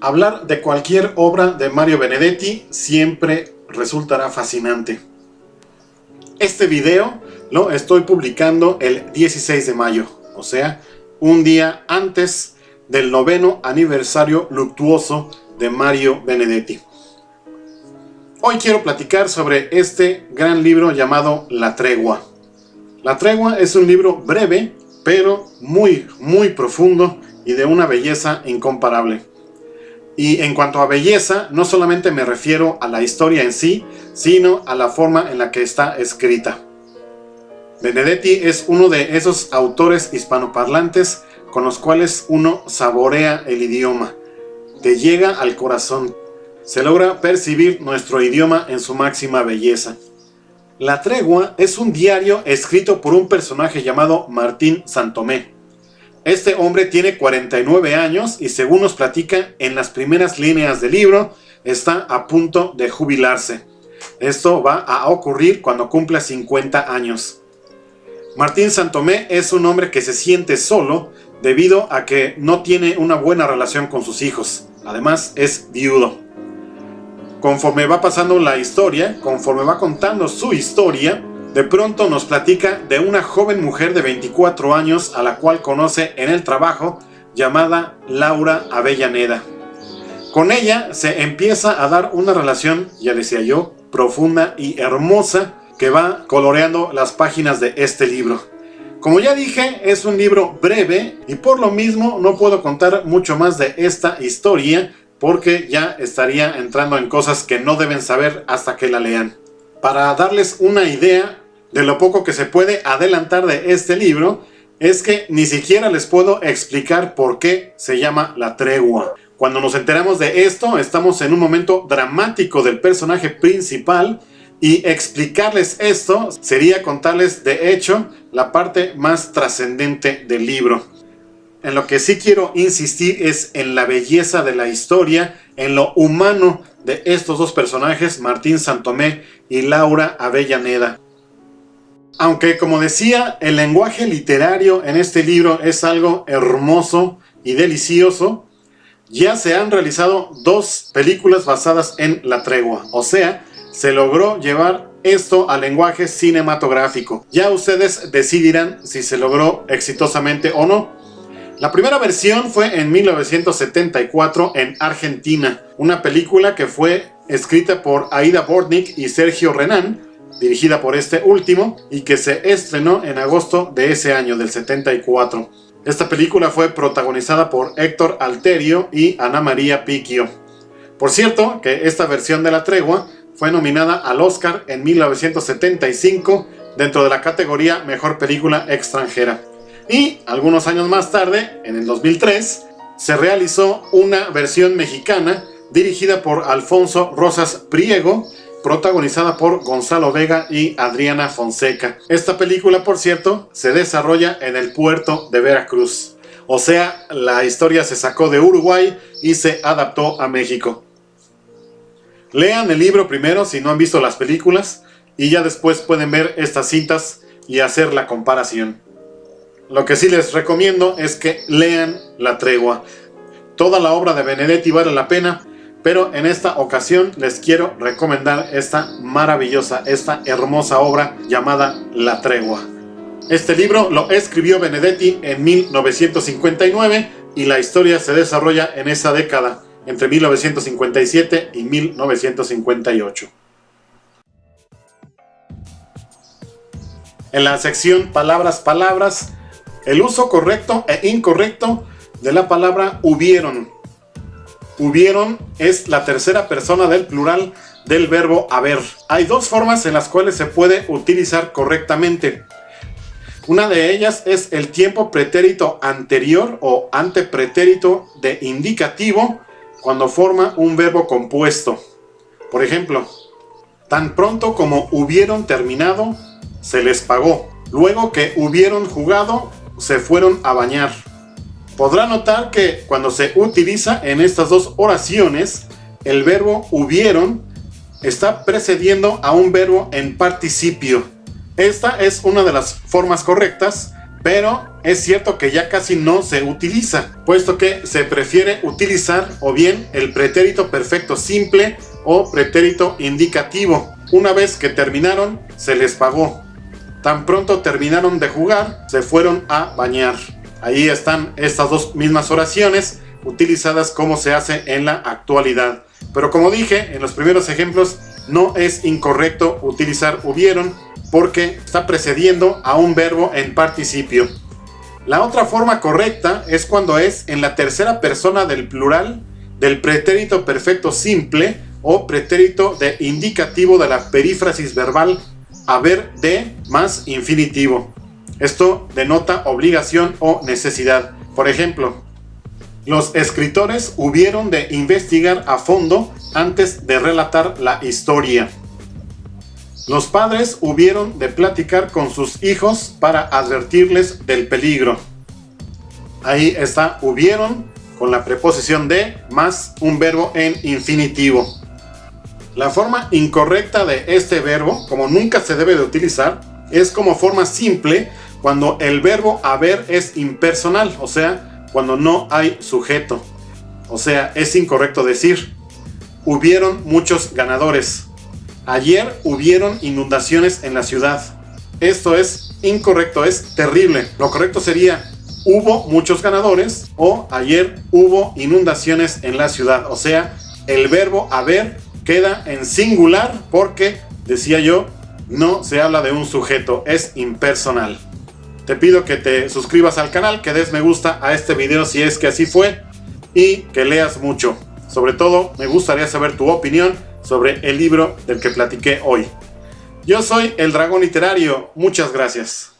Hablar de cualquier obra de Mario Benedetti siempre resultará fascinante. Este video lo estoy publicando el 16 de mayo, o sea, un día antes del 9º aniversario luctuoso de Mario Benedetti. Hoy quiero platicar sobre este gran libro llamado La Tregua. La Tregua es un libro breve, pero muy profundo y de una belleza incomparable. Y en cuanto a belleza, no solamente me refiero a la historia en sí, sino a la forma en la que está escrita. Benedetti es uno de esos autores hispanoparlantes con los cuales uno saborea el idioma. Te llega al corazón. Se logra percibir nuestro idioma en su máxima belleza. La Tregua es un diario escrito por un personaje llamado Martín Santomé. Este hombre tiene 49 años y, según nos platica en las primeras líneas del libro, está a punto de jubilarse. Esto va a ocurrir cuando cumpla 50 años. Martín Santomé es un hombre que se siente solo debido a que no tiene una buena relación con sus hijos. Además, es viudo. Conforme va pasando la historia, conforme va contando su historia, de pronto nos platica de una joven mujer de 24 años a la cual conoce en el trabajo, llamada Laura Avellaneda. Con ella se empieza a dar una relación, ya decía yo, profunda y hermosa, que va coloreando las páginas de este libro. Como ya dije, es un libro breve y por lo mismo no puedo contar mucho más de esta historia, porque ya estaría entrando en cosas que no deben saber hasta que la lean. Para darles una idea de lo poco que se puede adelantar de este libro, es que ni siquiera les puedo explicar por qué se llama La Tregua. Cuando nos enteramos de esto, estamos en un momento dramático del personaje principal, y explicarles esto sería contarles de hecho la parte más trascendente del libro. En lo que sí quiero insistir es en la belleza de la historia, en lo humano de estos dos personajes, Martín Santomé y Laura Avellaneda. Aunque, como decía, el lenguaje literario en este libro es algo hermoso y delicioso, ya se han realizado 2 películas basadas en La Tregua, o sea, se logró llevar esto al lenguaje cinematográfico. Ya ustedes decidirán si se logró exitosamente o no. La primera versión fue en 1974 en Argentina, una película que fue escrita por Aida Bortnik y Sergio Renán, dirigida por este último, y que se estrenó en agosto de ese año, del 74. Esta película fue protagonizada por Héctor Alterio y Ana María Picchio. Por cierto, que esta versión de La Tregua fue nominada al Oscar en 1975 dentro de la categoría Mejor Película Extranjera. Y algunos años más tarde, en el 2003, se realizó una versión mexicana dirigida por Alfonso Rosas Priego, protagonizada por Gonzalo Vega y Adriana Fonseca. Esta película, por cierto, se desarrolla en el puerto de Veracruz. O sea, la historia se sacó de Uruguay y se adaptó a México. Lean el libro primero si no han visto las películas y ya después pueden ver estas cintas y hacer la comparación. Lo que sí les recomiendo es que lean La Tregua. Toda la obra de Benedetti vale la pena, pero en esta ocasión les quiero recomendar esta maravillosa, esta hermosa obra llamada La Tregua. Este libro lo escribió Benedetti en 1959 y la historia se desarrolla en esa década, entre 1957 y 1958. En la sección palabras, el uso correcto e incorrecto de la palabra hubieron. Hubieron es la tercera persona del plural del verbo haber. Hay 2 formas en las cuales se puede utilizar correctamente. Una de ellas es el tiempo pretérito anterior o antepretérito de indicativo, cuando forma un verbo compuesto. Por ejemplo, tan pronto como hubieron terminado, se les pagó. Luego que hubieron jugado, se fueron a bañar. Podrá notar que cuando se utiliza en estas 2 oraciones, el verbo hubieron está precediendo a un verbo en participio. Esta es una de las formas correctas, pero es cierto que ya casi no se utiliza, puesto que se prefiere utilizar o bien el pretérito perfecto simple o pretérito indicativo. Una vez que terminaron, se les pagó. Tan pronto terminaron de jugar, se fueron a bañar. Ahí están estas dos mismas oraciones utilizadas como se hace en la actualidad. Pero como dije en los primeros ejemplos, no es incorrecto utilizar hubieron porque está precediendo a un verbo en participio. La otra forma correcta es cuando es en la tercera persona del plural del pretérito perfecto simple o pretérito de indicativo de la perífrasis verbal haber de más infinitivo. Esto denota obligación o necesidad. Por ejemplo, los escritores hubieron de investigar a fondo antes de relatar la historia. Los padres hubieron de platicar con sus hijos para advertirles del peligro. Ahí está hubieron con la preposición de más un verbo en infinitivo. La forma incorrecta de este verbo, como nunca se debe de utilizar, es como forma simple cuando el verbo haber es impersonal, o sea, cuando no hay sujeto. O sea, es incorrecto decir hubieron muchos ganadores. Ayer hubieron inundaciones en la ciudad. Esto es incorrecto, es terrible. Lo correcto sería hubo muchos ganadores o ayer hubo inundaciones en la ciudad. O sea, el verbo haber queda en singular porque, decía yo, no se habla de un sujeto, es impersonal. Te pido que te suscribas al canal, que des me gusta a este video si es que así fue y que leas mucho. Sobre todo, me gustaría saber tu opinión sobre el libro del que platiqué hoy. Yo soy el Dragón Literario, muchas gracias.